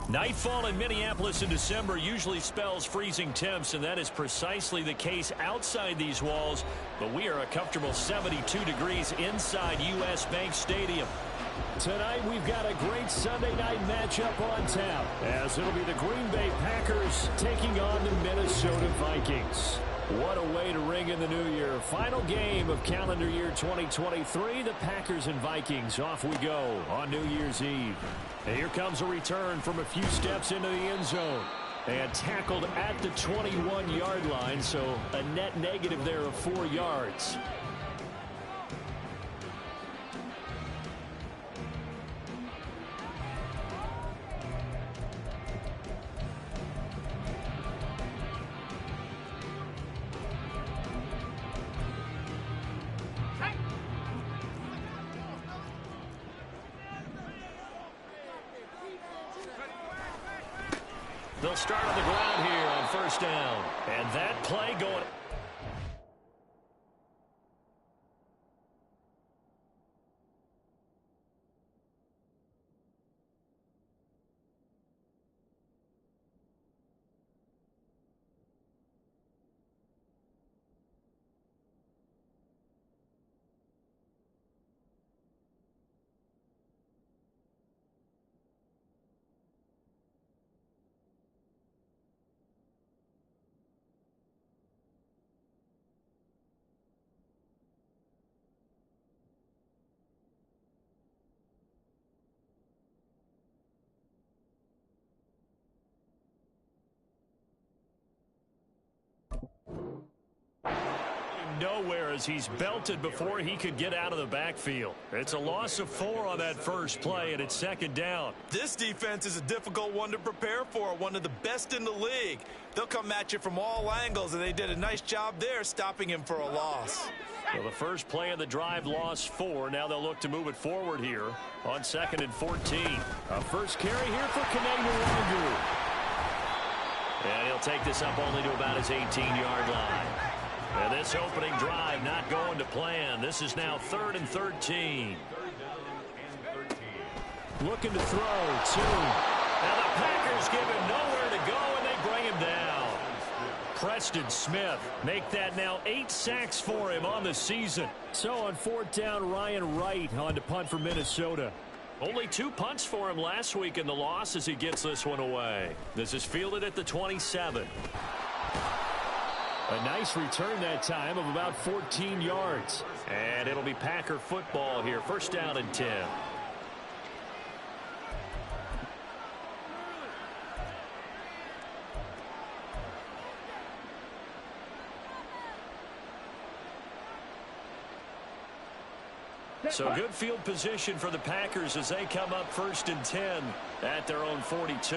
Nightfall in Minneapolis in December usually spells freezing temps, and that is precisely the case outside these walls. But we are a comfortable 72 degrees inside U.S. Bank Stadium. Tonight we've got a great Sunday night matchup on tap, as it'll be the Green Bay Packers taking on the Minnesota Vikings. What a way to ring in the new year. Final game of calendar year 2023. The Packers and Vikings. Off we go on New Year's Eve. And here comes a return from a few steps into the end zone. And tackled at the 21-yard line, so a net negative there of 4 yards. They'll start on the ground here on first down. And that play going... nowhere as he's belted before he could get out of the backfield. It's a loss of 4 on that first play, and it's second down. This defense is a difficult one to prepare for, one of the best in the league. They'll come at you from all angles, and they did a nice job there stopping him for a loss. Well, the first play of the drive lost 4. Now they'll look to move it forward here on 2nd and 14. A first carry here for Kanegu. And he'll take this up only to about his 18-yard line. And this opening drive not going to plan. This is now 3rd and 13. Looking to throw, 2. Now the Packers give him nowhere to go, and they bring him down. Preston Smith make that now 8 sacks for him on the season. So on 4th down, Ryan Wright on to punt for Minnesota. Only 2 punts for him last week in the loss as he gets this one away. This is fielded at the 27. A nice return that time of about 14 yards. And it'll be Packer football here. First down and 10. So good field position for the Packers as they come up 1st and 10 at their own 42.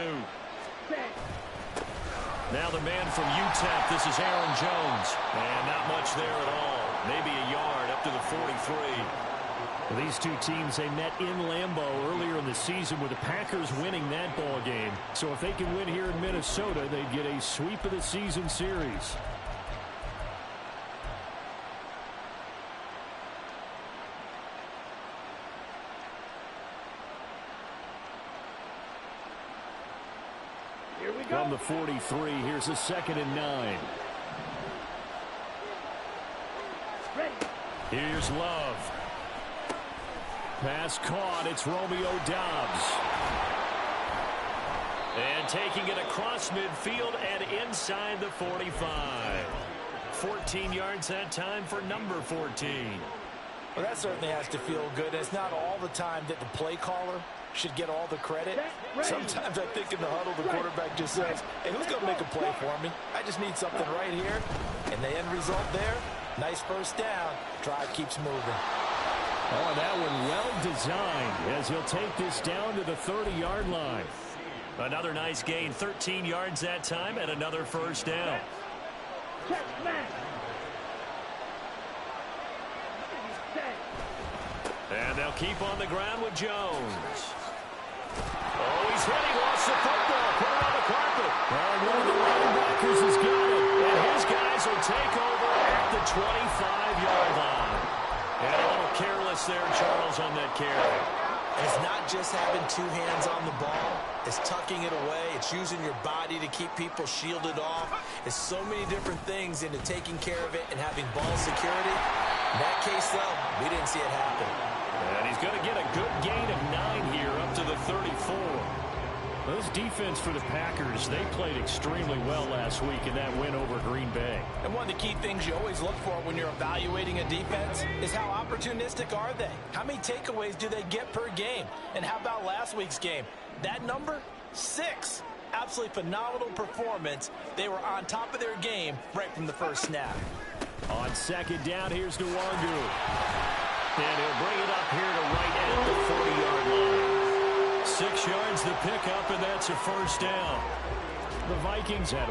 Now the man from UTEP, this is Aaron Jones. And not much there at all. Maybe a yard up to the 43. Well, these two teams, they met in Lambeau earlier in the season with the Packers winning that ball game. So if they can win here in Minnesota, they'd get a sweep of the season series. From the 43, here's a 2nd and 9. Here's Love. Pass caught. It's Romeo Doubs. And taking it across midfield and inside the 45. 14 yards that time for number 14. Well, that certainly has to feel good. It's not all the time that the play caller should get all the credit. Sometimes I think in the huddle, the quarterback just says, hey, who's going to make a play for me? I just need something right here. And the end result there, nice first down. Drive keeps moving. Oh, that one well designed as he'll take this down to the 30-yard line. Another nice gain, 13 yards that time, and another first down. And they'll keep on the ground with Jones. Oh, he's hit. He lost the football. Put it on the carpet. And one of the linebackers has got it. And his guys will take over at the 25-yard line. And a little careless there, Charles, on that carry. And it's not just having two hands on the ball. It's tucking it away. It's using your body to keep people shielded off. It's so many different things into taking care of it and having ball security. In that case, though, we didn't see it happen. And he's going to get a good gain of 9 here up to the 34. This defense for the Packers, they played extremely well last week in that win over Green Bay. And one of the key things you always look for when you're evaluating a defense is how opportunistic are they? How many takeaways do they get per game? And how about last week's game? That number, 6. Absolutely phenomenal performance. They were on top of their game right from the first snap. On second down, here's Nwangu. And he'll bring it up here to right at the 40-yard line. 6 yards the pickup, and that's a first down. The Vikings had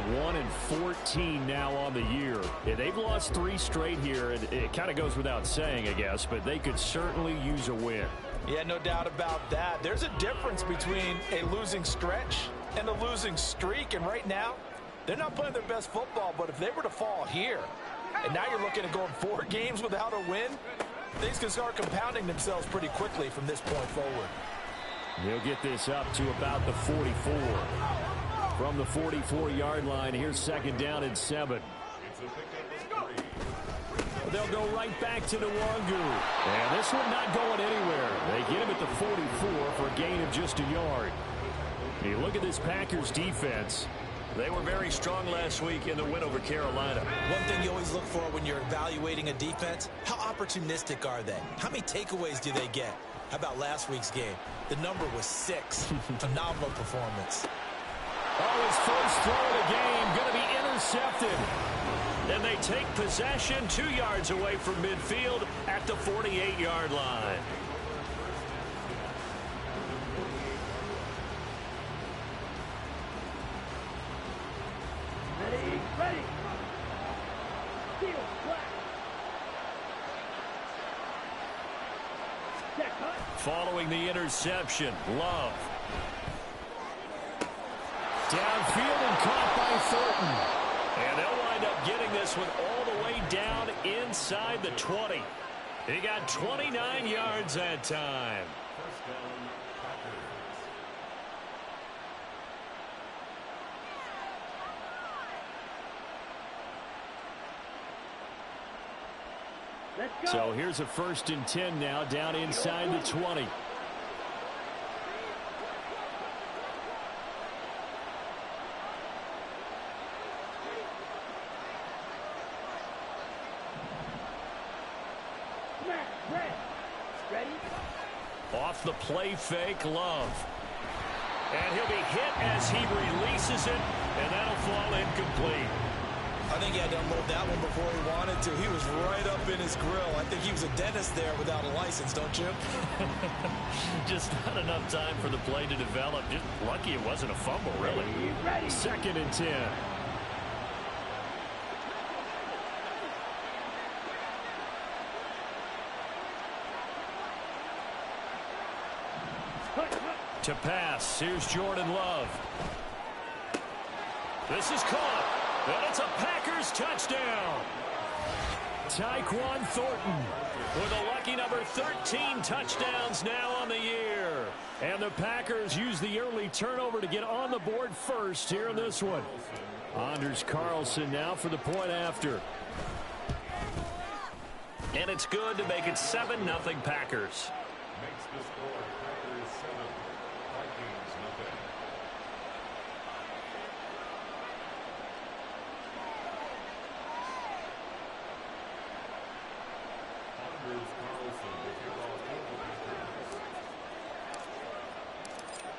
1-14 now on the year. Yeah, they've lost 3 straight here. It kind of goes without saying, I guess, but they could certainly use a win. Yeah, no doubt about that. There's a difference between a losing stretch and a losing streak, and right now, they're not playing their best football, but if they were to fall here, and now you're looking at going 4 games without a win, things can start compounding themselves pretty quickly from this point forward. He'll get this up to about the 44. From the 44-yard line, here's second down and 7. They'll go right back to Nwangu. And this one not going anywhere. They get him at the 44 for a gain of just a yard. You look at this Packers defense. They were very strong last week in the win over Carolina. One thing you always look for when you're evaluating a defense, how opportunistic are they? How many takeaways do they get? How about last week's game? The number was 6. Phenomenal performance. Oh, his first throw of the game going to be intercepted. And they take possession 2 yards away from midfield at the 48-yard line. Ready. Field, flat. Following the interception, Love. Downfield and caught by Thornton. And they'll wind up getting this one all the way down inside the 20. He got 29 yards that time. So here's a 1st and 10 now down inside the 20. Ready? Off the play fake, Love. And he'll be hit as he releases it, and that'll fall incomplete. I think he had to unload that one before he wanted to. He was right up in his grill. I think he was a dentist there without a license, don't you? Just not enough time for the play to develop. Just lucky it wasn't a fumble, really. Ready. 2nd and 10. To pass, here's Jordan Love. This is caught, and it's a Packers touchdown. Tyquan Thornton With a lucky number 13 touchdowns now on the year. And the Packers use the early turnover to get on the board first here in this one. Anders Carlson now for the point after. And it's good to make it 7-0 Packers. Makes the score Packers 7, Vikings nothing. Anders Carlson, the kickoff for the Packers.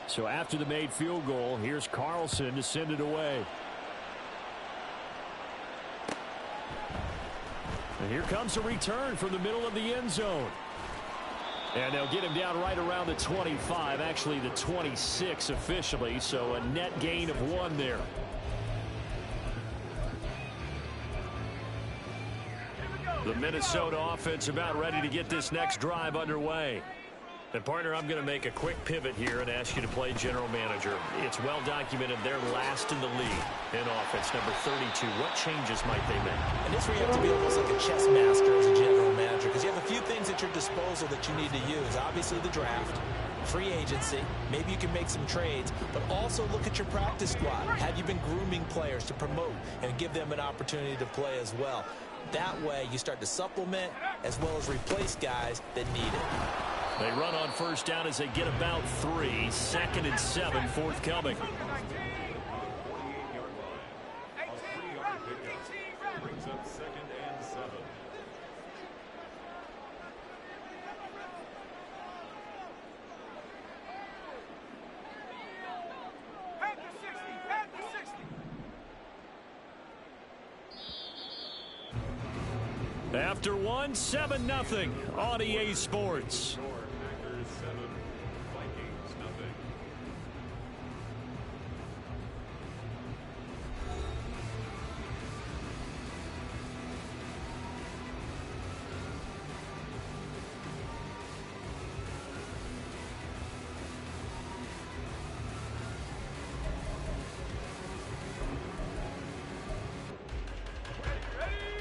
So after the made field goal, here's Carlson to send it away. And here comes a return from the middle of the end zone. And they'll get him down right around the 25, actually the 26 officially, so a net gain of 1 there. The Minnesota offense about ready to get this next drive underway. And, partner, I'm going to make a quick pivot here and ask you to play general manager. It's well documented they're last in the league in offense, number 32. What changes might they make? And this is where you have to be almost like a chess master as a general manager, because you have a few things at your disposal that you need to use. Obviously the draft, free agency. Maybe you can make some trades, but also look at your practice squad. Have you been grooming players to promote and give them an opportunity to play as well? That way, you start to supplement as well as replace guys that need it. They run on first down as they get about 3. 2nd and 7, forthcoming. Brings up 2nd and 7. After 1, 7-0 on EA Sports. Packers 7, Vikings nothing.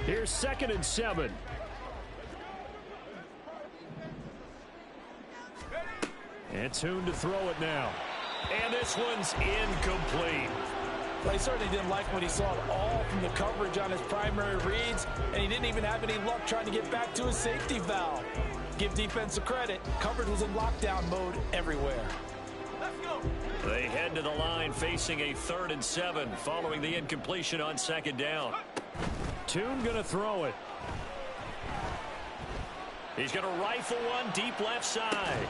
Here's 2nd and 7. And Tune to throw it now. And this one's incomplete. Well, he certainly didn't like what he saw at all from the coverage on his primary reads, and he didn't even have any luck trying to get back to his safety valve. Give defensive credit. Coverage was in lockdown mode everywhere. They head to the line facing a 3rd and 7 following the incompletion on 2nd down. Tune going to throw it. He's going to rifle one deep left side.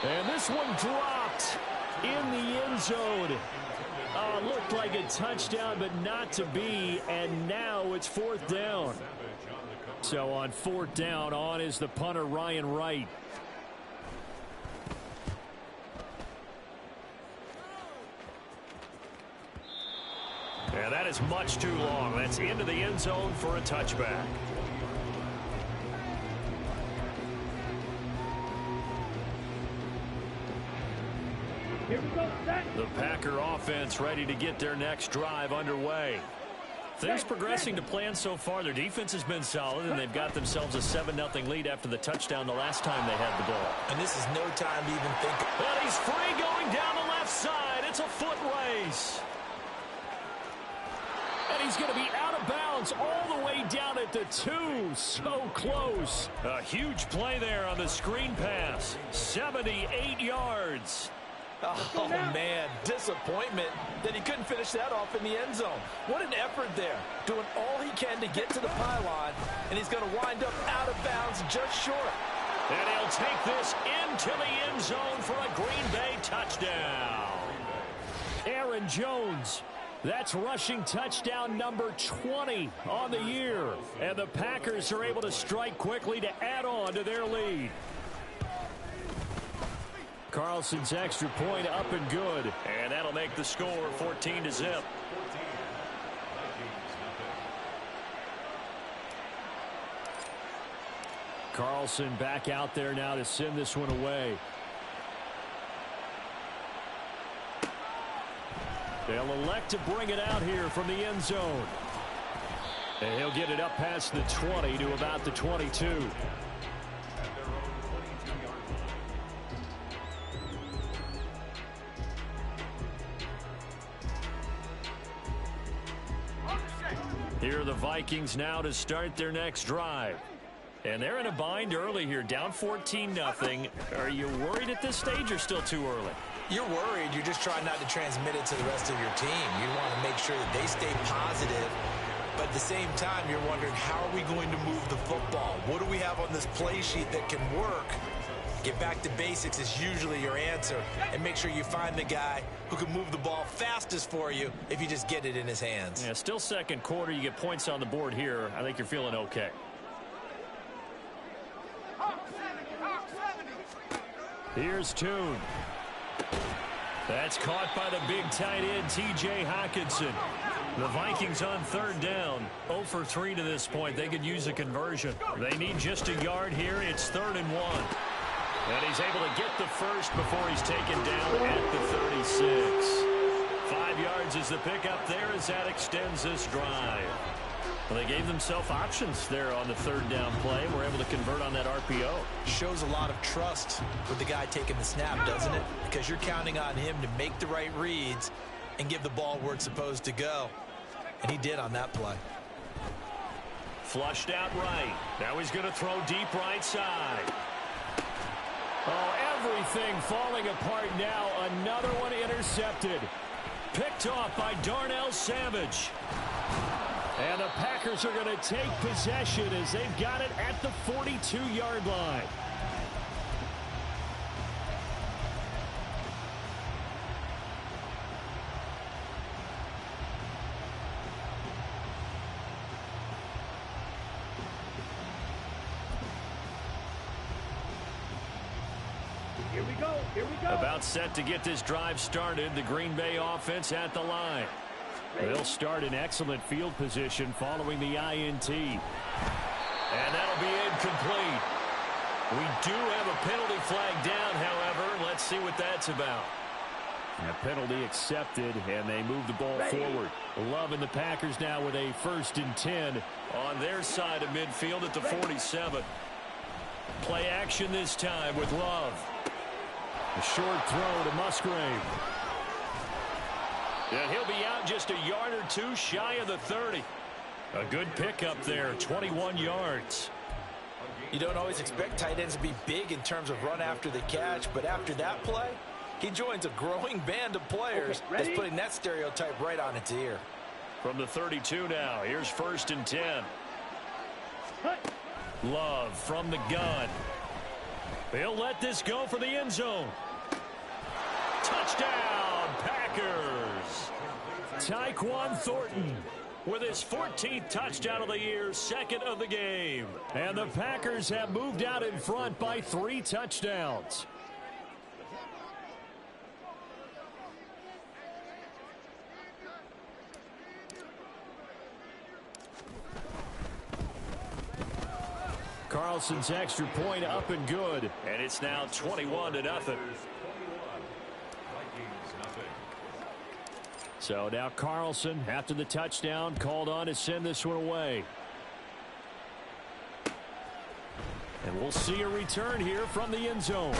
And this one dropped in the end zone. Looked like a touchdown, but not to be. And now it's 4th down. So on 4th down, on is the punter, Ryan Wright. And that is much too long. That's into the end zone for a touchback. Here we go, set. The Packer offense ready to get their next drive underway. Things progressing to plan so far. Their defense has been solid, and they've got themselves a 7-0 lead after the touchdown the last time they had the ball. And this is no time to even think. And he's free going down the left side. It's a foot race. And he's going to be out of bounds all the way down at the 2. So close. A huge play there on the screen pass. 78 yards. Oh, man, disappointment that he couldn't finish that off in the end zone. What an effort there, doing all he can to get to the pylon, and he's going to wind up out of bounds just short. And he'll take this into the end zone for a Green Bay touchdown. Aaron Jones. That's rushing touchdown number 20 on the year. And the Packers are able to strike quickly to add on to their lead. Carlson's extra point up and good. And that'll make the score 14-0. Carlson back out there now to send this one away. They'll elect to bring it out here from the end zone. And he'll get it up past the 20 to about the 22. Here are the Vikings now to start their next drive. And they're in a bind early here, down 14-0. Are you worried at this stage or still too early? You're worried. You're just trying not to transmit it to the rest of your team. You want to make sure that they stay positive. But at the same time, you're wondering, how are we going to move the football? What do we have on this play sheet that can work? Get back to basics is usually your answer. And make sure you find the guy who can move the ball fastest for you if you just get it in his hands. Yeah, still second quarter. You get points on the board here. I think you're feeling okay. Here's Tune. That's caught by the big tight end, T.J. Hockenson. The Vikings on 3rd down. 0 for 3 to this point. They could use a conversion. They need just a yard here. It's 3rd and 1. And he's able to get the first before he's taken down at the 36. 5 yards is the pickup there as that extends this drive. Well, they gave themselves options there on the third down play. We're able to convert on that RPO. Shows a lot of trust with the guy taking the snap, doesn't it? Because you're counting on him to make the right reads and give the ball where it's supposed to go. And he did on that play. Flushed out right. Now he's going to throw deep right side. Oh, everything falling apart now. Another one intercepted. Picked off by Darnell Savage. And the Packers are going to take possession as they've got it at the 42-yard line. Here we go. Here we go. About set to get this drive started. The Green Bay offense at the line. They'll start in excellent field position following the INT. And that'll be incomplete. We do have a penalty flag down, however. Let's see what that's about. A penalty accepted, and they move the ball forward. Love and the Packers now with a 1st and 10. On their side of midfield at the 47. Play action this time with Love. A short throw to Musgrave. And he'll be out just a yard or two shy of the 30. A good pickup there, 21 yards. You don't always expect tight ends to be big in terms of run after the catch, but after that play, he joins a growing band of players that's putting that stereotype right on its ear. From the 32 now, here's 1st and 10. Love from the gun. They'll let this go for the end zone. Touchdown, Packers. Tyquan Thornton with his 14th touchdown of the year, 2nd of the game. And the Packers have moved out in front by 3 touchdowns. Carlson's extra point up and good. And it's now 21-0. So now Carlson, after the touchdown, called on to send this one away. And we'll see a return here from the end zone.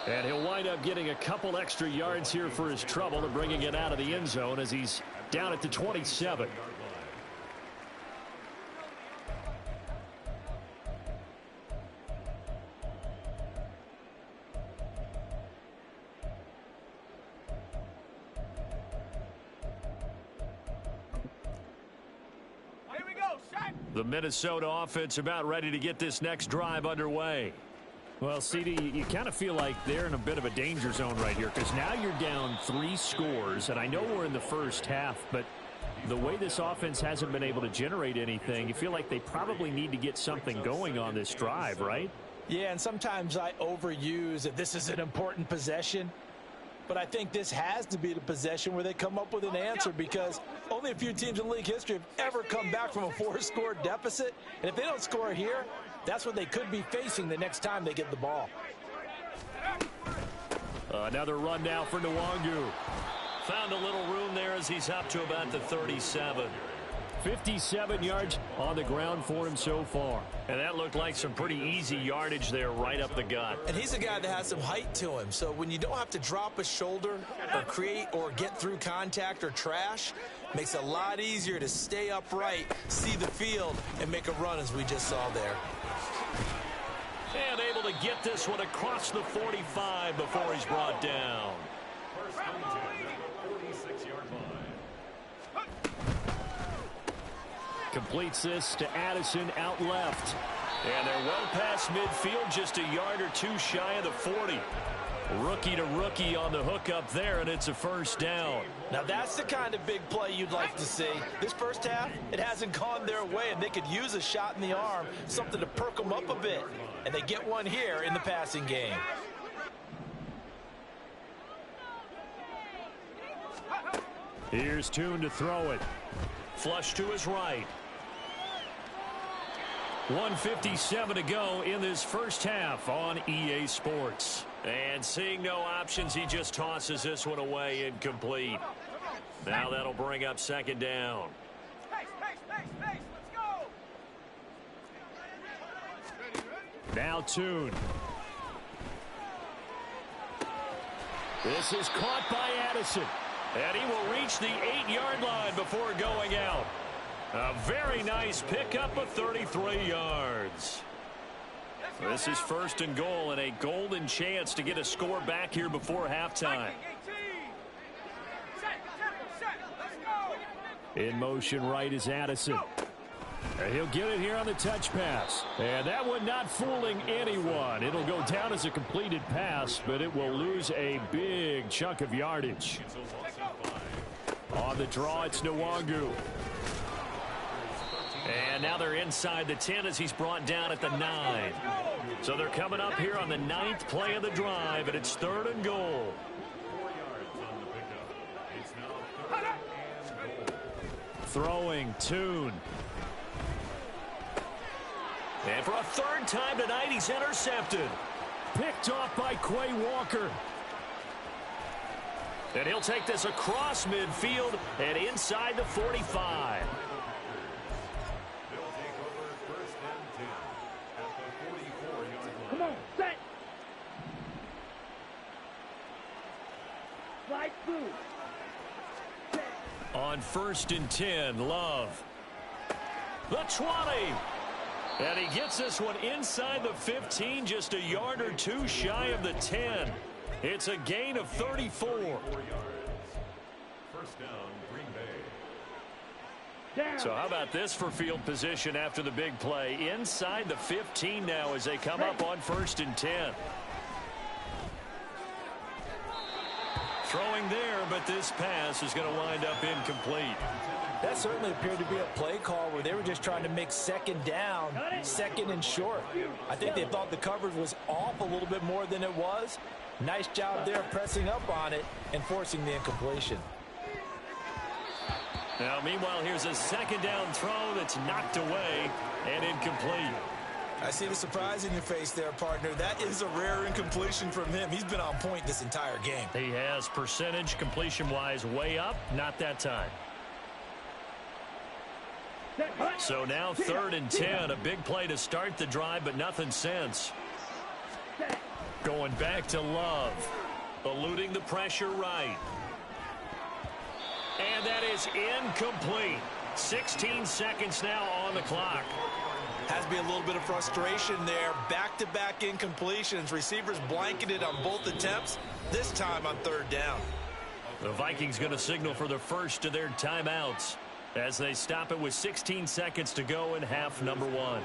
And he'll wind up getting a couple extra yards here for his trouble and bringing it out of the end zone as he's down at the 27. The Minnesota offense about ready to get this next drive underway. Well, CD, you kind of feel like they're in a bit of a danger zone right here because now you're down 3 scores, and I know we're in the first half, but the way this offense hasn't been able to generate anything, you feel like they probably need to get something going on this drive, right? Yeah, and sometimes I overuse that this is an important possession. But I think this has to be the possession where they come up with an answer because only a few teams in league history have ever come back from a 4-score deficit. And if they don't score here, that's what they could be facing the next time they get the ball. Another run now for Nwangu. Found a little room there as he's up to about the 37. 57 yards on the ground for him so far. And that looked like some pretty easy yardage there right up the gut. And he's a guy that has some height to him. So when you don't have to drop a shoulder or create or get through contact or trash, makes it a lot easier to stay upright, see the field, and make a run as we just saw there. And able to get this one across the 45 before he's brought down. First and 10 at the 46-yard line. Completes this to Addison out left. And they're well past midfield, just a yard or two shy of the 40. Rookie to rookie on the hook up there, and it's a first down. Now that's the kind of big play you'd like to see. This first half, it hasn't gone their way, and they could use a shot in the arm, something to perk them up a bit. And they get one here in the passing game. Here's Tune to throw it. Flush to his right. 1:57 to go in this first half on EA Sports. And seeing no options, he just tosses this one away incomplete. Now that'll bring up second down. Now Tune. This is caught by Addison. And he will reach the 8-yard line before going out. A very nice pickup of 33 yards. This is 1st and goal and a golden chance to get a score back here before halftime. In motion right is Addison. And he'll get it here on the touch pass. And that one not fooling anyone. It'll go down as a completed pass, but it will lose a big chunk of yardage. On the draw, it's Nwangu. And now they're inside the 10 as he's brought down at the 9. So they're coming up here on the 9th play of the drive, and it's 3rd and goal. 4 yards on the pickup. It's now 3rd and goal. Throwing, Tune. And for a 3rd time tonight, he's intercepted. Picked off by Quay Walker. And he'll take this across midfield and inside the 45. They'll take over 1st and 10 at the 44-yard line. Come on, set. Slide through. On 1st and 10, Love. The 20. And he gets this one inside the 15, just a yard or two shy of the 10. It's a gain of 34. 4 yards. 1st down, Green Bay. Down. So how about this for field position after the big play? Inside the 15 now as they come up on 1st and 10. Throwing there, but this pass is going to wind up incomplete. That certainly appeared to be a play call where they were just trying to make 2nd down, 2nd and short. I think they thought the coverage was off a little bit more than it was. Nice job there pressing up on it and forcing the incompletion. Now, meanwhile, here's a 2nd down throw that's knocked away and incomplete. I see the surprise in your face there, partner. That is a rare incompletion from him. He's been on point this entire game. He has percentage completion-wise way up, not that time. So now 3rd and 10, a big play to start the drive, but nothing since. Going back to Love, eluding the pressure right. And that is incomplete. 16 seconds now on the clock. Has to be a little bit of frustration there. Back-to-back incompletions. Receivers blanketed on both attempts, this time on 3rd down. The Vikings going to signal for the first of their timeouts as they stop it with 16 seconds to go in half number 1.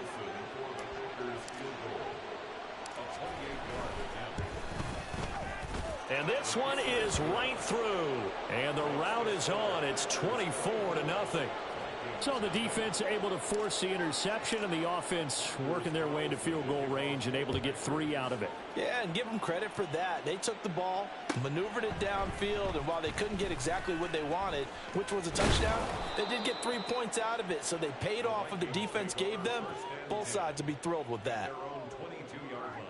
And this one is right through. And the route is on. It's 24-0. So the defense able to force the interception, and the offense working their way into field goal range and able to get 3 out of it. Yeah, and give them credit for that. They took the ball, maneuvered it downfield, and while they couldn't get exactly what they wanted, which was a touchdown, they did get 3 points out of it. So they paid off what the defense gave them. Both sides would be thrilled with that. Their own 22-yard line.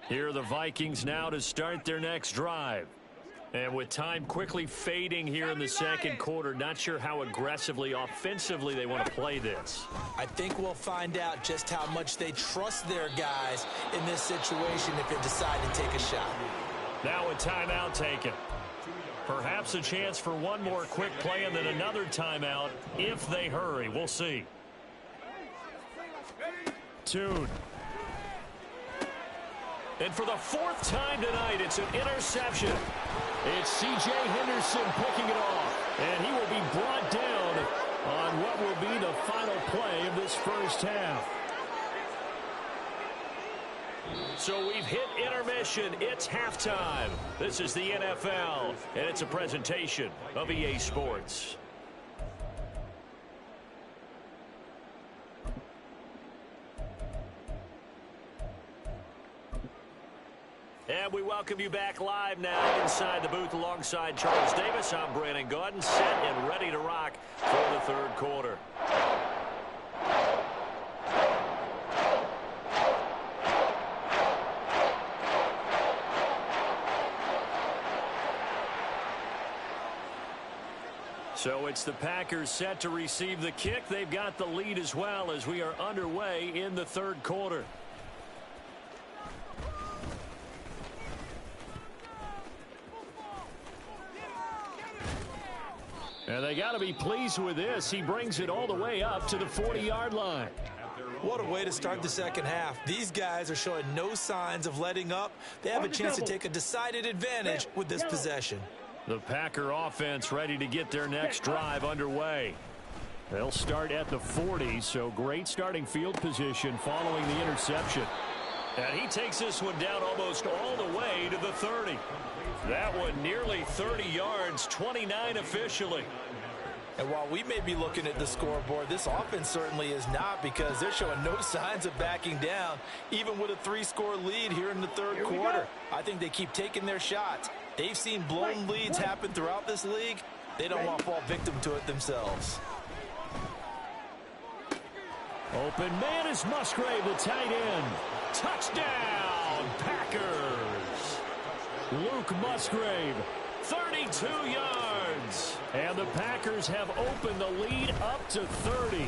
Here are the Vikings now to start their next drive. And with time quickly fading here in the 2nd quarter, not sure how aggressively, offensively they want to play this. I think we'll find out just how much they trust their guys in this situation if they decide to take a shot. Now a timeout taken. Perhaps a chance for one more quick play and then another timeout if they hurry. We'll see. Tune. And for the 4th time tonight, it's an interception. It's C.J. Henderson picking it off. And he will be brought down on what will be the final play of this first half. So we've hit intermission. It's halftime. This is the NFL, and it's a presentation of EA Sports. And we welcome you back live now inside the booth alongside Charles Davis. I'm Brandon Gaudin, set and ready to rock for the 3rd quarter. So it's the Packers set to receive the kick. They've got the lead as well as we are underway in the third quarter. And they got to be pleased with this. He brings it all the way up to the 40-yard line. What a way to start the second half. These guys are showing no signs of letting up. They have a chance to take a decided advantage with this possession. The Packer offense ready to get their next drive underway. They'll start at the 40, so great starting field position following the interception. And he takes this one down almost all the way to the 30. That one nearly 30 yards, 29 officially. And while we may be looking at the scoreboard, this offense certainly is not, because they're showing no signs of backing down, even with a 3-score lead here in the third quarter. I think they keep taking their shots. They've seen blown leads happen throughout this league. They don't want to fall victim to it themselves. Open man is Musgrave, the tight end. Touchdown, Packers. Luke Musgrave, 32 yards. And the Packers have opened the lead up to 30.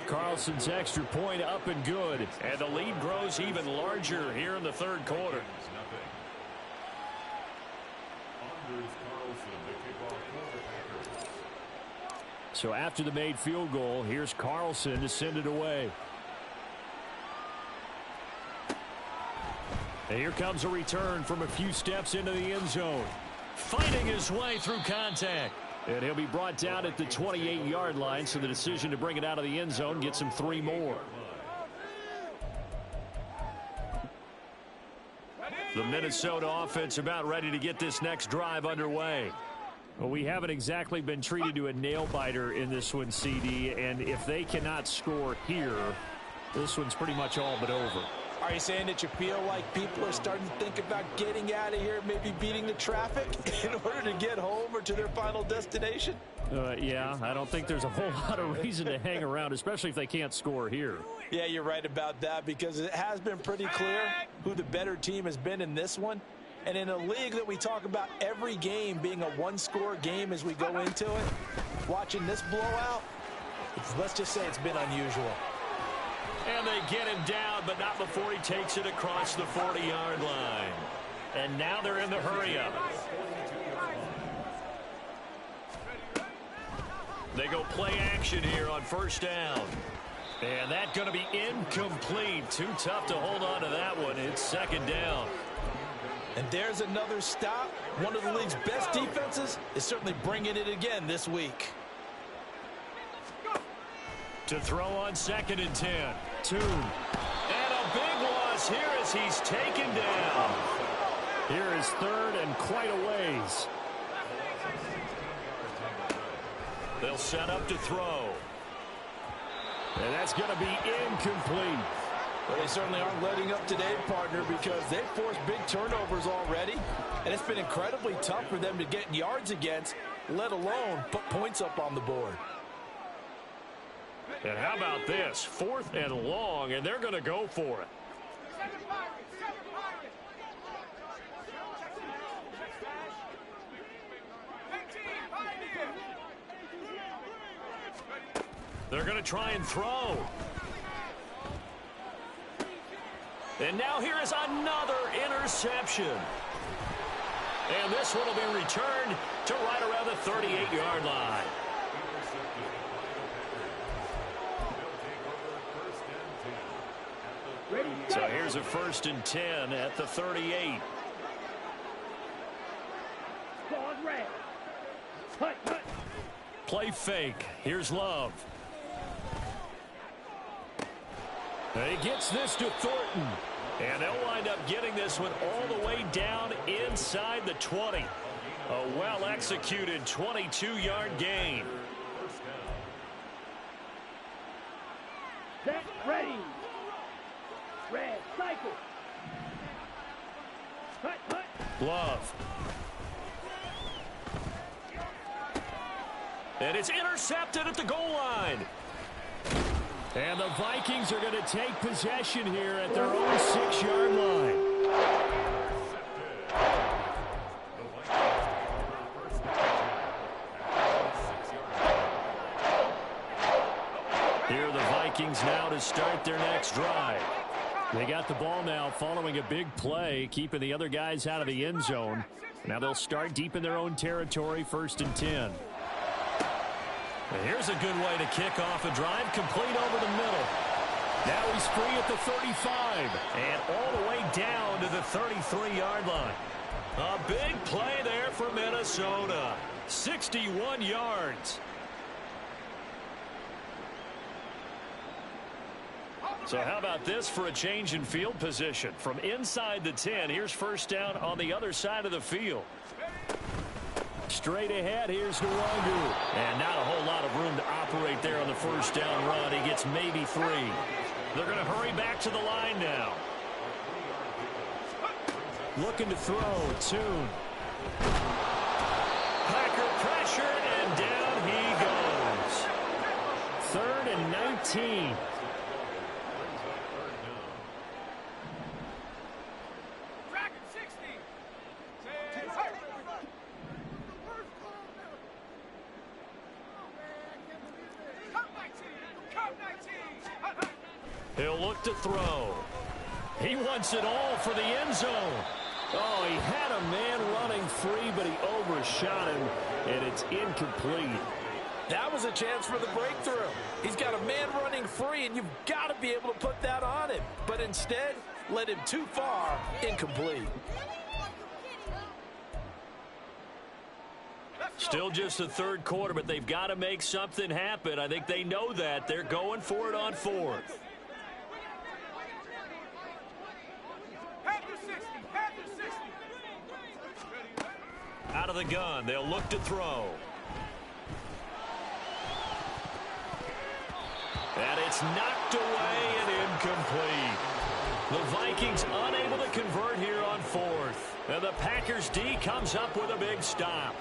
Carlson's extra point up and good. And the lead grows even larger here in the third quarter. So after the made field goal, here's Carlson to send it away. And here comes a return from a few steps into the end zone. Fighting his way through contact. And he'll be brought down at the 28-yard line, so the decision to bring it out of the end zone gets him 3 more. The Minnesota offense about ready to get this next drive underway. Well, we haven't exactly been treated to a nail-biter in this one, CD, and if they cannot score here, this one's pretty much all but over. Are you saying that you feel like people are starting to think about getting out of here, maybe beating the traffic in order to get home or to their final destination? Yeah, I don't think there's a whole lot of reason to hang around, especially if they can't score here. Yeah, you're right about that, because it has been pretty clear who the better team has been in this one. And in a league that we talk about every game being a one-score game as we go into it, watching this blowout, let's just say it's been unusual. And they get him down, but not before he takes it across the 40-yard line. And now they're in the hurry-up. They go play action here on first down. And that's going to be incomplete. Too tough to hold on to that one. It's second down. And there's another stop. One of the league's best defenses is certainly bringing it again this week. To throw on 2nd and 10. Tune. And a big loss here as he's taken down. Here is 3rd and quite a ways. They'll set up to throw. And that's going to be incomplete. Well, they certainly aren't letting up today, partner, because they've forced big turnovers already. And it's been incredibly tough for them to get yards against, let alone put points up on the board. And how about this? 4th and long, and they're going to go for it. They're going to try and throw. And now here is another interception. And this one will be returned to right around the 38-yard line. So here's a 1st and 10 at the 38. Play fake. Here's Love. And he gets this to Thornton. And they'll wind up getting this one all the way down inside the 20. A well-executed 22-yard gain. Set, ready. Red, cycle. Cut. Love. And it's intercepted at the goal line. And the Vikings are going to take possession here at their own 6-yard line. Here are the Vikings now to start their next drive. They got the ball now following a big play, keeping the other guys out of the end zone. Now they'll start deep in their own territory, 1st and 10. And here's a good way to kick off a drive, complete over the middle. Now he's free at the 35 and all the way down to the 33-yard line. A big play there for Minnesota. 61 yards. So how about this for a change in field position? From inside the 10, here's 1st down on the other side of the field. Straight ahead, here's Nwangu. And not a whole lot of room to operate there on the 1st down run. He gets maybe 3. They're going to hurry back to the line now. Looking to throw, Tune. Packer pressured, and down he goes. 3rd and 19. He'll look to throw. He wants it all for the end zone. Oh, he had a man running free, but he overshot him, and it's incomplete. That was a chance for the breakthrough. He's got a man running free, and you've got to be able to put that on him. But instead, led him too far, incomplete. Still just the 3rd quarter, but they've got to make something happen. I think they know that. They're going for it on 4th. Out of the gun, they'll look to throw. And it's knocked away and incomplete. The Vikings unable to convert here on 4th. And the Packers D comes up with a big stop.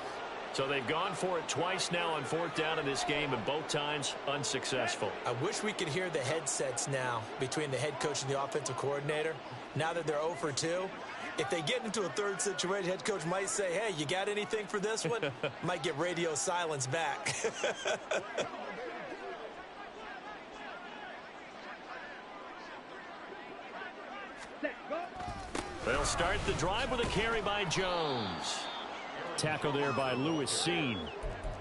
So they've gone for it twice now on 4th down in this game, and both times unsuccessful. I wish we could hear the headsets now between the head coach and the offensive coordinator. Now that they're 0 for 2, if they get into a 3rd situation, head coach might say, hey, you got anything for this one? Might get radio silence back. They'll start the drive with a carry by Jones. Tackle there by Lewis Seen.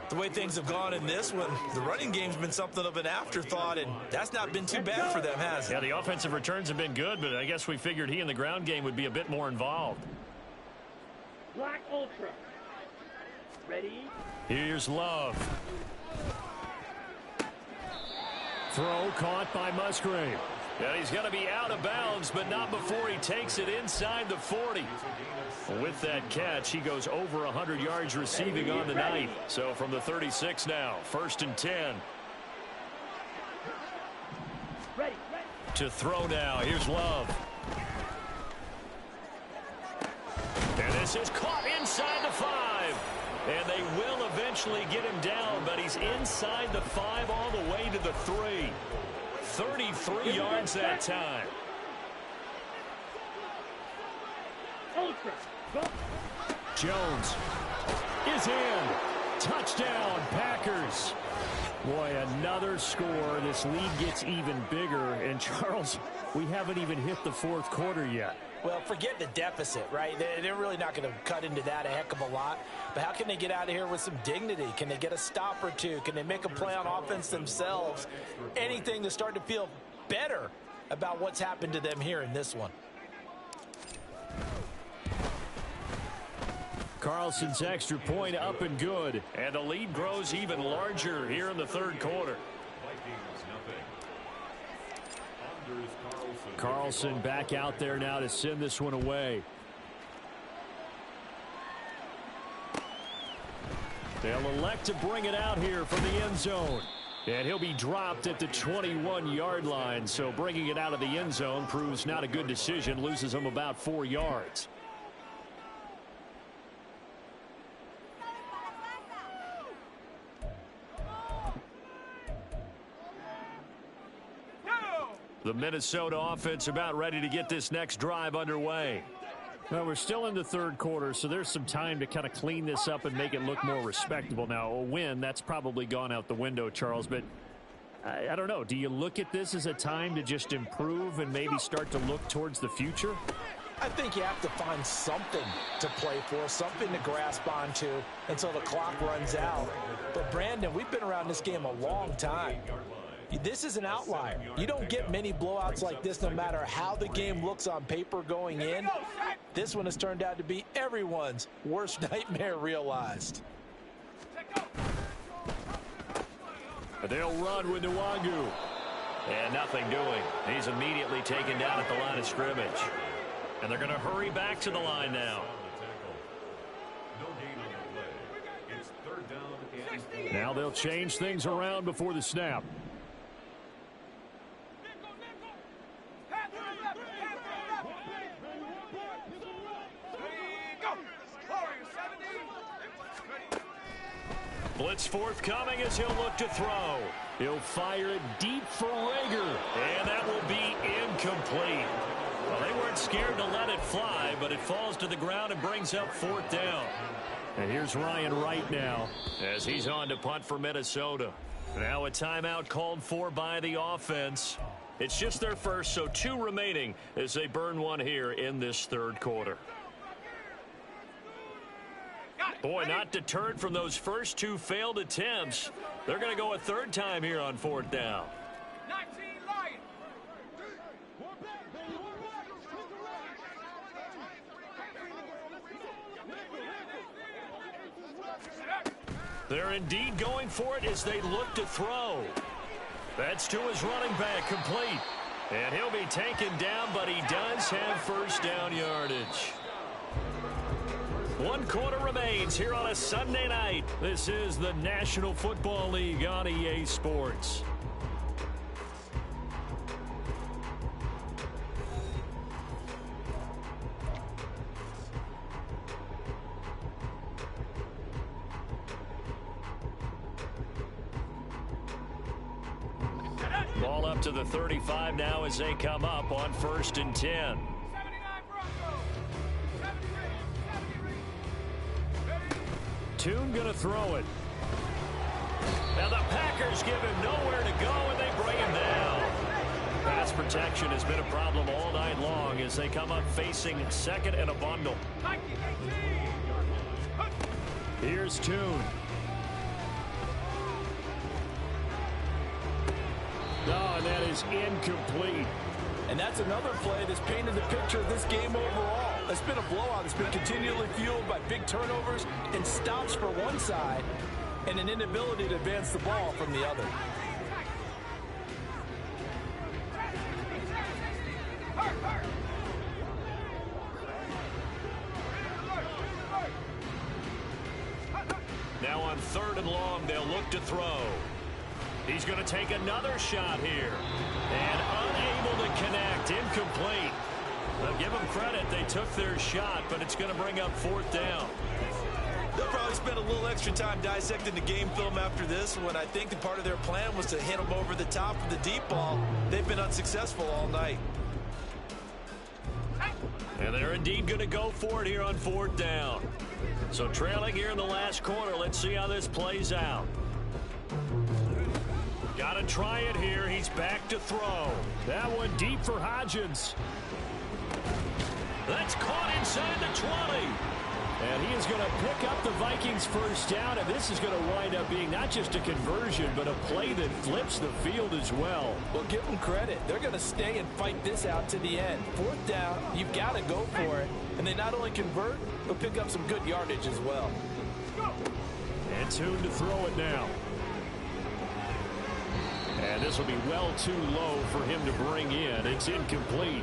The way things have gone in this one, the running game's been something of an afterthought, and that's not been too bad for them, has it? Yeah, the offensive returns have been good, but I guess we figured he in the ground game would be a bit more involved. Black Ultra. Ready? Here's Love. Throw caught by Musgrave. And he's going to be out of bounds, but not before he takes it inside the 40. With that catch, he goes over 100 yards receiving on the night. So from the 36 now, 1st and 10. Ready. To throw now. Here's Love. And this is caught inside the 5. And they will eventually get him down, but he's inside the 5 all the way to the 3. 33 yards that time. Ultra. Go. Jones is in. Touchdown, Packers. Boy, another score. This lead gets even bigger. And, Charles, we haven't even hit the 4th quarter yet. Well, forget the deficit, right? They're really not going to cut into that a heck of a lot. But how can they get out of here with some dignity? Can they get a stop or two? Can they make a play on offense themselves? Anything to start to feel better about what's happened to them here in this one. Carlson's extra point up and good. And the lead grows even larger here in the 3rd quarter. Carlson back out there now to send this one away. They'll elect to bring it out here from the end zone. And he'll be dropped at the 21-yard line. So bringing it out of the end zone proves not a good decision. Loses him about 4 yards. The Minnesota offense about ready to get this next drive underway. Well, we're still in the 3rd quarter, so there's some time to kind of clean this up and make it look more respectable. Now, a win, that's probably gone out the window, Charles, but I don't know. Do you look at this as a time to just improve and maybe start to look towards the future? I think you have to find something to play for, something to grasp onto until the clock runs out. But, Brandon, we've been around this game a long time. This is an outlier. You don't get many blowouts like this no matter how the game looks on paper going in. This one has turned out to be everyone's worst nightmare realized. They'll run with Nwangu. And nothing doing. He's immediately taken down at the line of scrimmage. And they're going to hurry back to the line now. Now they'll change things around before the snap. Blitz forthcoming as he'll look to throw. He'll fire it deep for Rager. And that will be incomplete. Well, they weren't scared to let it fly, but it falls to the ground and brings up 4th down. And here's Ryan Wright now, as he's on to punt for Minnesota. Now a timeout called for by the offense. It's just their first, so 2 remaining as they burn one here in this 3rd quarter. Boy, not deterred from those first 2 failed attempts. They're going to go a 3rd time here on 4th down. They're indeed going for it as they look to throw. That's to his running back, complete. And he'll be taken down, but he does have 1st down yardage. 1 quarter remains here on a Sunday night. This is the National Football League on EA Sports. Ball up to the 35 now as they come up on 1st and 10. Toon going to throw it. Now the Packers give him nowhere to go, and they bring him down. Pass protection has been a problem all night long as they come up facing 2nd and a bundle. Here's Toon. Oh, and that is incomplete. And that's another play that's painted the picture of this game overall. It's been a blowout that's been continually fueled by big turnovers and stops for one side and an inability to advance the ball from the other. Now on 3rd and long, they'll look to throw. He's going to take another shot here. And unable to connect. Incomplete. They'll give them credit. They took their shot, but it's going to bring up 4th down. They'll probably spend a little extra time dissecting the game film after this when I think that part of their plan was to hit them over the top of the deep ball. They've been unsuccessful all night. And they're indeed going to go for it here on 4th down. So trailing here in the last quarter, let's see how this plays out. Got to try it here. He's back to throw. That one deep for Hodgins. That's caught inside the 20. And he is going to pick up the Vikings' 1st down, and this is going to wind up being not just a conversion, but a play that flips the field as well. Well, give them credit. They're going to stay and fight this out to the end. 4th down, you've got to go for it. And they not only convert, but pick up some good yardage as well. And Toon to throw it now. And this will be well too low for him to bring in. It's incomplete.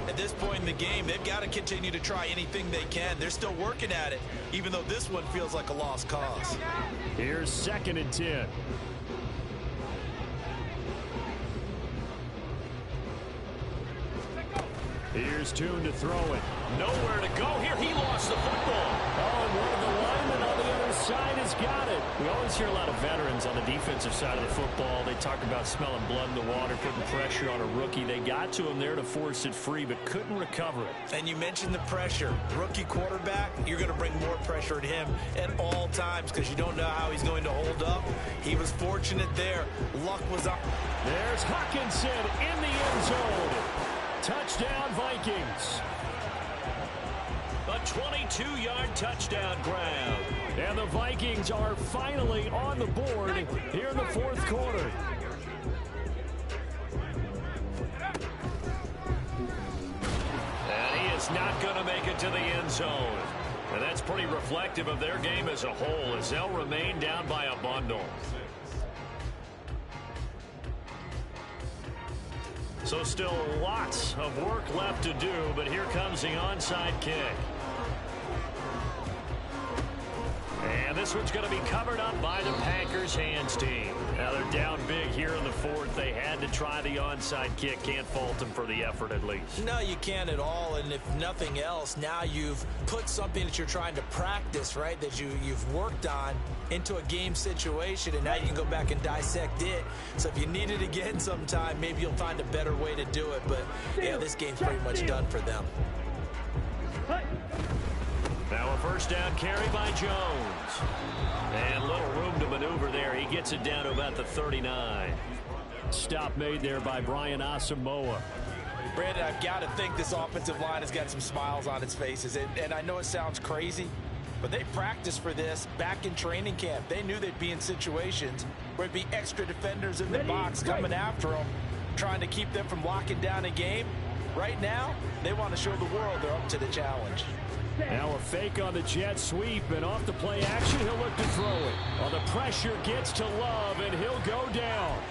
At this point in the game, they've got to continue to try anything they can. They're still working at it, even though this one feels like a lost cause. Here's 2nd and 10. Here's Toon to throw it. Nowhere to go here. He lost the football. Oh, and one of the linemen on the other side has got it. We always hear a lot of veterans on the defensive side of the football. They talk about smelling blood in the water, putting pressure on a rookie. They got to him there to force it free, but couldn't recover it. And you mentioned the pressure. Rookie quarterback, you're going to bring more pressure at him at all times because you don't know how he's going to hold up. He was fortunate fortunate there. Luck was up. There's Hawkinson in the end zone. Touchdown, Vikings. A 22-yard touchdown grab. And the Vikings are finally on the board here in the fourth quarter. And he is not going to make it to the end zone. And that's pretty reflective of their game as a whole, as they'll remain down by a bundle. So still lots of work left to do, but here comes the onside kick. And this one's going to be covered up by the Packers hands team. Now they're down big here in the fourth. They had to try the onside kick. Can't fault them for the effort at least. No, you can't at all. And if nothing else, now you've put something that you're trying to practice, right, that you've worked on into a game situation, and now you can go back and dissect it. So if you need it again sometime, maybe you'll find a better way to do it. But, yeah, this game's pretty much done for them. Now a first down carry by Jones. And little room to maneuver there. He gets it down to about the 39. Stop made there by Brian Asamoah. Brandon, I've got to think this offensive line has got some smiles on its faces. And I know it sounds crazy, but they practiced for this back in training camp. They knew they'd be in situations where it'd be extra defenders in the box coming after them, trying to keep them from locking down a game. Right now, they want to show the world they're up to the challenge. Now a fake on the jet sweep, and off the play action, he'll look to throw it. Well, the pressure gets to Love, and he'll go down.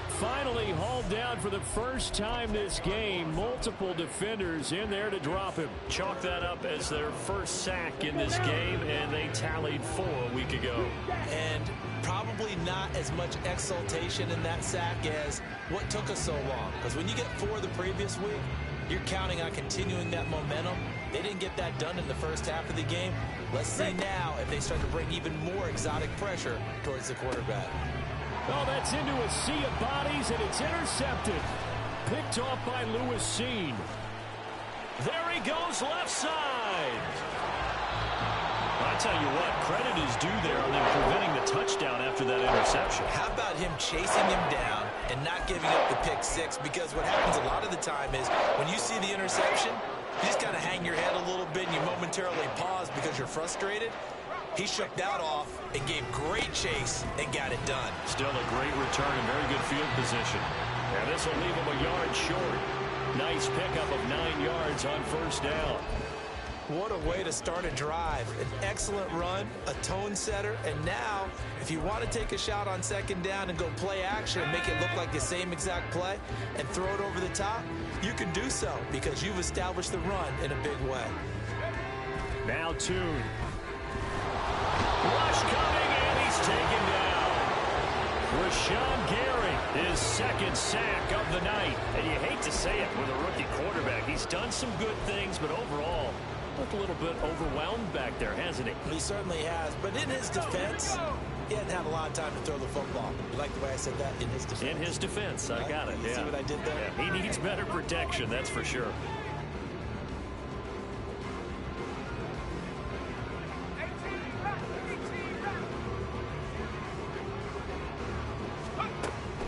Finally hauled down for the first time this game. Multiple defenders in there to drop him. Chalk that up as their first sack in this game, and they tallied 4 a week ago. And probably not as much exultation in that sack as what took us so long. Because when you get 4 the previous week, you're counting on continuing that momentum. They didn't get that done in the first half of the game. Let's see now if they start to bring even more exotic pressure towards the quarterback. Oh, that's into a sea of bodies, and it's intercepted. Picked off by Lewis Seen. There he goes left side. I tell you what, credit is due there on them preventing the touchdown after that interception. How about him chasing him down and not giving up the pick six? Because what happens a lot of the time is when you see the interception, you just kind of hang your head a little bit and you momentarily pause because you're frustrated. He shook that off and gave great chase and got it done. Still a great return and very good field position. And this will leave him a yard short. Nice pickup of 9 yards on first down. What a way to start a drive. An excellent run, a tone setter, and now if you want to take a shot on second down and go play action and make it look like the same exact play and throw it over the top, you can do so because you've established the run in a big way. Now Tune. Rush coming, and he's taken down. Rashawn Gary, His second sack of the night. And you hate to say it with a rookie quarterback. He's done some good things, but overall, looked a little bit overwhelmed back there, hasn't he? He certainly has, but in his defense, he hadn't had a lot of time to throw the football. You like the way I said that? In his defense. In his defense, I got it. You see what I did there? Yeah, he needs better protection, that's for sure.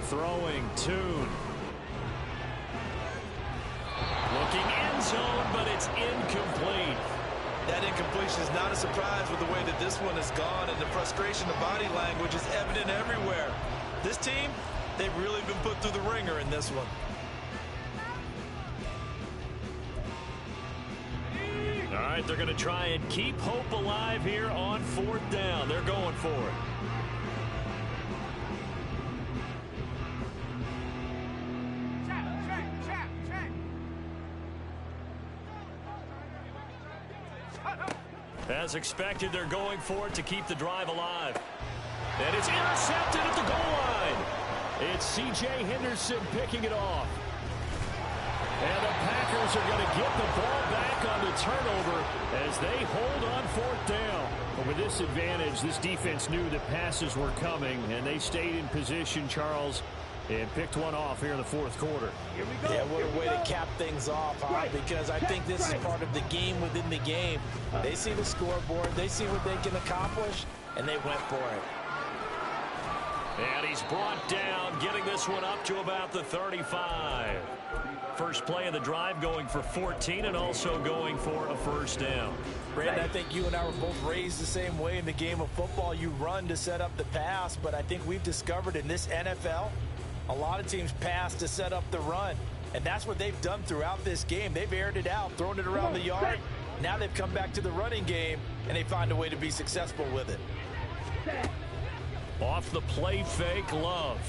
throwing Tune. Looking end zone, but it's incomplete. That incompletion is not a surprise with the way that this one has gone, and the frustration of body language is evident everywhere. This team, they've really been put through the ringer in this one. All right, they're going to try and keep hope alive here on fourth down. They're going for it. As expected, they're going for it to keep the drive alive. And it's intercepted at the goal line. It's C.J. Henderson picking it off. And the Packers are going to get the ball back on the turnover as they hold on fourth down. But with this advantage, this defense knew the passes were coming, and they stayed in position, Charles, and picked one off here in the fourth quarter. Here we go. Yeah, what a way to cap things off, huh? Because I think this is part of the game within the game. They see the scoreboard, they see what they can accomplish, and they went for it. And he's brought down, getting this one up to about the 35. First play of the drive going for 14 and also going for a first down. Brandon, I think you and I were both raised the same way in the game of football. You run to set up the pass, but I think we've discovered in this NFL, a lot of teams pass to set up the run. And that's what they've done throughout this game. They've aired it out, thrown it around the yard. Now they've come back to the running game, and they find a way to be successful with it. Off the play fake, Love.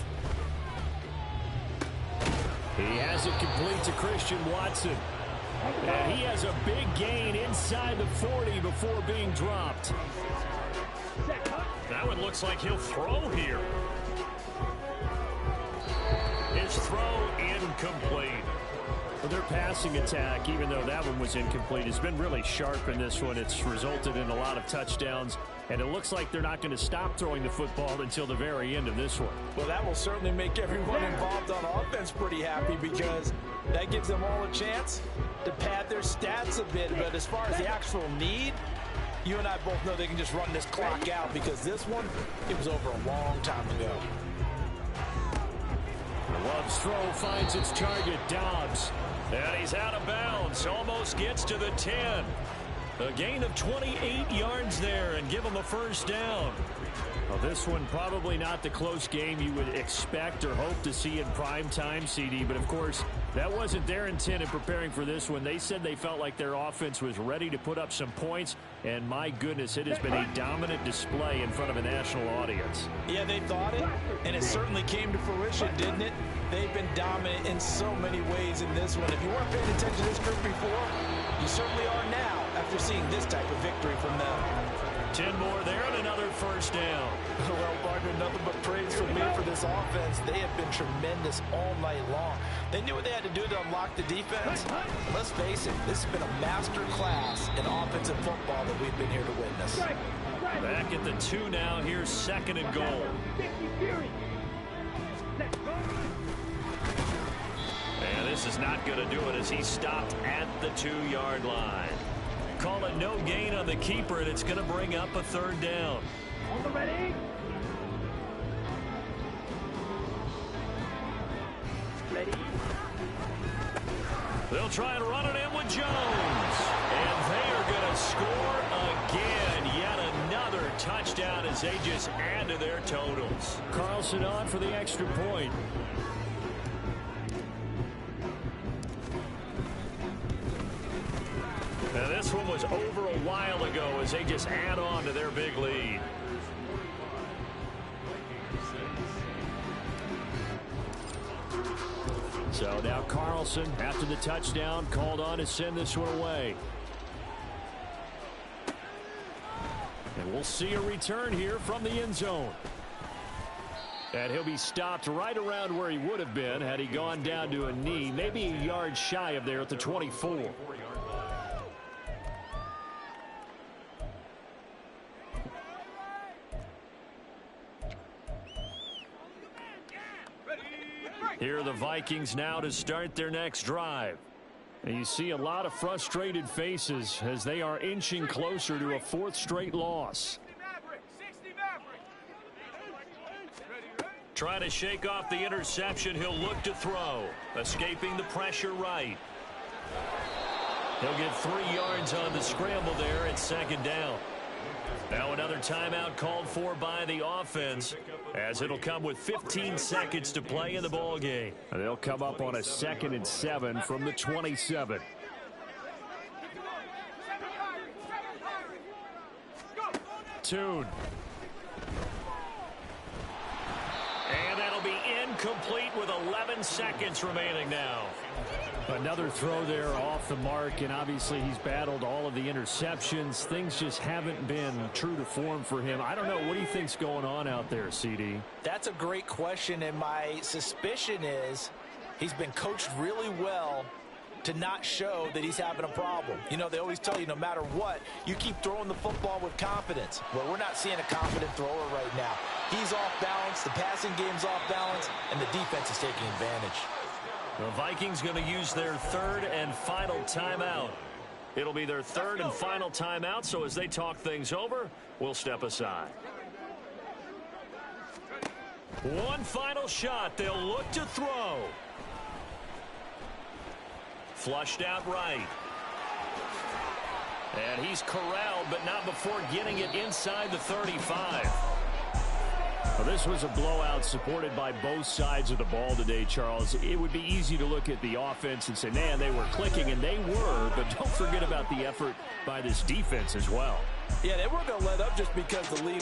He has it complete to Christian Watson. And he has a big gain inside the 40 before being dropped. That one looks like he'll throw here. His throw incomplete. Well, their passing attack, even though that one was incomplete, has been really sharp in this one. It's resulted in a lot of touchdowns, and it looks like they're not going to stop throwing the football until the very end of this one. Well, that will certainly make everyone involved on offense pretty happy because that gives them all a chance to pad their stats a bit. But as far as the actual need, you and I both know they can just run this clock out because this one, it was over a long time ago. Love's throw finds its target, Dobbs. And he's out of bounds, almost gets to the 10. A gain of 28 yards there and give him a first down. Well, this one probably not the close game you would expect or hope to see in prime time, CD. But, of course, that wasn't their intent in preparing for this one. They said they felt like their offense was ready to put up some points. And, my goodness, it has been a dominant display in front of a national audience. Yeah, they thought it, and it certainly came to fruition, didn't it? They've been dominant in so many ways in this one. If you weren't paying attention to this group before, you certainly are now after seeing this type of victory from them. 10 more there and another first down. Well, partner, nothing but praise from me for this offense. They have been tremendous all night long. They knew what they had to do to unlock the defense. Let's face it, this has been a master class in offensive football that we've been here to witness. Back at the 2 now. Here's second and goal. And this is not going to do it as he stopped at the 2-yard line. Call it no gain on the keeper, and it's going to bring up a third down. On the ready. Ready. They'll try and run it in with Jones. And they are going to score again. Yet another touchdown as they just add to their totals. Carlson on for the extra point. Now this one was over a while ago as they just add on to their big lead. So now Carlson, after the touchdown, called on to send this one away. And we'll see a return here from the end zone. And he'll be stopped right around where he would have been had he gone down to a knee, maybe a yard shy of there at the 24. Here are the Vikings now to start their next drive. And you see a lot of frustrated faces as they are inching closer to a 4th straight loss. Trying to shake off the interception. He'll look to throw. Escaping the pressure right. He'll get 3 yards on the scramble there at second down. Now another timeout called for by the offense as it'll come with 15 seconds to play in the ball game. And they'll come up on a 2nd and 7 from the 27. Tune. And that'll be incomplete with 11 seconds remaining now. Another throw there off the mark, and obviously he's battled all of the interceptions. Things just haven't been true to form for him. I don't know. What do you think's going on out there, CD? That's a great question, and my suspicion is he's been coached really well to not show that he's having a problem. You know, they always tell you no matter what, you keep throwing the football with confidence. Well, we're not seeing a confident thrower right now. He's off balance, the passing game's off balance, and the defense is taking advantage. The Vikings going to use their 3rd and final timeout. It'll be their 3rd and final timeout, so as they talk things over, we'll step aside. One final shot. They'll look to throw. Flushed out right. And he's corralled, but not before getting it inside the 35. Well, this was a blowout supported by both sides of the ball today, Charles. It would be easy to look at the offense and say, man, they were clicking, and they were, but don't forget about the effort by this defense as well. Yeah, they weren't going to let up just because the lead